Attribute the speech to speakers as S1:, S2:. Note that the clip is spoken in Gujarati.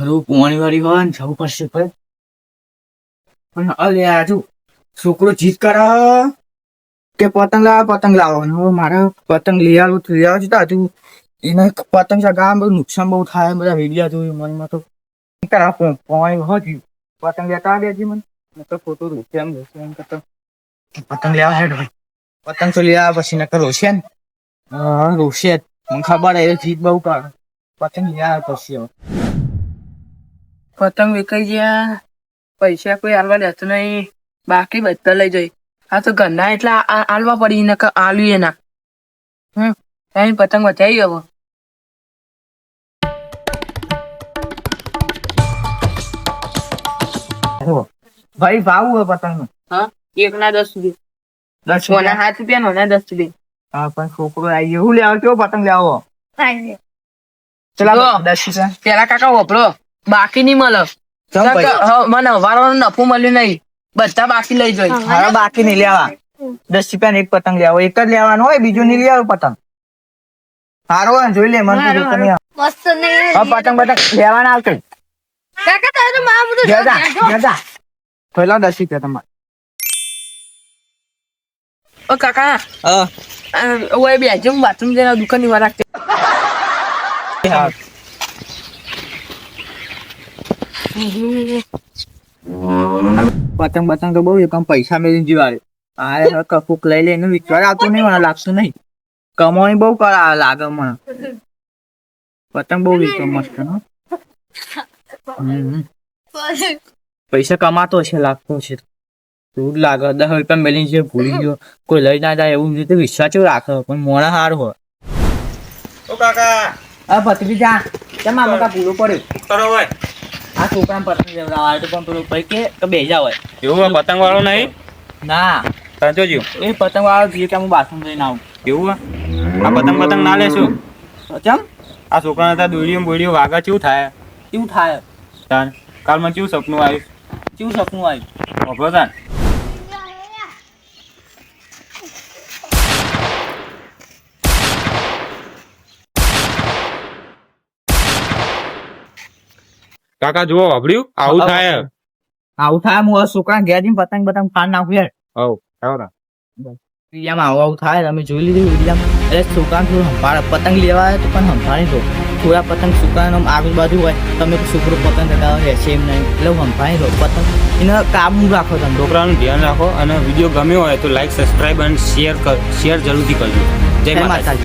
S1: હરું પોણી વાળી હોય ને જવું પડશે ભાઈ. પણ અલે આજુ છોકરો જીત કરે કે પતંગ લાવો ને હવે મારે પતંગ લઈ આવું તો લઈ આવજો. હજુ એને પતંગ ચગાવવામાં બહુ નુકસાન બહુ થાય. બધા વિડીયા જોયું મનમાં તો પોણી હોય પતંગ લેતા દેજે મને તો ખોટું રૂપિયા એમ કરતો પતંગ લેવા હેડ ભાઈ. પતંગ તો લઈ આવ્યા પછી નકર રોશે ને. હા રોશે જ મને ખબર એ જીત બહુ કરે. પતંગ લઈ આવ્યા પછી હવે
S2: પતંગ વેચાઈ ગયા, પૈસા કોઈ હાલવા દેતું નહીં, બાકી બધા લઈ જાય. આ તો ઘરના એટલા હાલવા પડી ને આલુ એના પતંગ વચાઈ હવે.
S1: ભાઈ ભાવ હોય પતંગ નો
S2: હા, એક ના 10 સુધી.
S1: 10
S2: સોના 7 રૂપિયા નો ના 10 સુધી.
S1: હા પણ છોકરો આવી એવું લેવા કેવો પતંગ લેવો
S2: ચલા
S1: ચલા 10 રૂપિયા
S2: પેલા કાકા વપરો બાકી નહીં મળે. મને હવારવાનું નફું મળ્યું નહીં, બધા બાકી લઈ જાય.
S1: હવે બાકી નહીં લેવા. 10 રૂપિયા એક પતંગ લેવો. એક જ લેવાનો હોય, બીજું નહીં લેવાનું પતંગ. સારો હોય ને જોઈ લે મને તો તમે
S3: મસ્ત નહીં
S1: પતંગ લેવાના આવતો
S3: કાકા તારે તો મારા બધું
S1: જતા પેલા 10 રૂપિયા તમારે.
S2: ઓ કાકા ઓય બે જમ બાથરૂમ જઈને દુકાન ની વાર
S1: પતંગ તો બહુ એકમ પૈસા મેળવી જીવાડે. આ કપૂક લઈ લે એનું વિચાર આવતું નહીં, મને લાગતું નહીં. કમાણી બહુ કરા લાગે મને. પતંગ બહુ વિકતો મસ્ત નો. પૈસા કમાતો છે, લાગતો છે. તું લાગે 10 રૂપિયા મેળવી છે ભૂલી ગયો કોઈ લઈ ના જાય એવું રીતે વિશ્વાસ રાખે પણ મોડા સારું હોય. ઓ કાકા આ પતંગ જા કેમ આમાં કા પૂરો પડ્યો કરો હોય. આ છોકરા પતંગ લેવડાવા તો પણ પેલો ભાઈ કે બેજા હોય
S4: એવું પતંગ વાળો નહીં
S1: ના
S4: સાચો જીવ
S1: એ પતંગ વાળો જોઈએ કે હું બાથરૂમ જઈને આવું
S4: એવું આ પતંગ ના લેશું.
S1: કેમ
S4: આ છોકરાને ત્યાં દોડીઓ વાગા કેવું થાય
S1: કેવું થાય
S4: તાન કાલમાં કેવું સપનું આવ્યું
S1: કેવું સપનું આવ્યું
S4: વાપરો તાન કાકા જુઓ વાપર્યું આવું થાય
S1: આવું થાય હું છોકરા ઘેર જઈને પતંગ ફાડ નાખું યાર.
S4: હવ આવો ના
S1: વિડીયામાં આવું થાય તમે જોઈ લીધું વિડીયામાં. એટલે છોકરાને થોડું સંભાળે પતંગ લેવા આવે તો પણ સંભાળી દો. થોડા પતંગ છોકરાનો આજુબાજુ હોય તમે છોકરો પતંગ ચગાવે રહેશે એમ નહીં એટલે સંભાળી દો. પતંગ એને કાબુ રાખો તમે.
S4: છોકરાનું ધ્યાન રાખો અને વિડીયો ગમ્યો હોય તો લાઈક સબસ્ક્રાઈબ અને શેર જરૂરથી કરજો. જય માતાજી.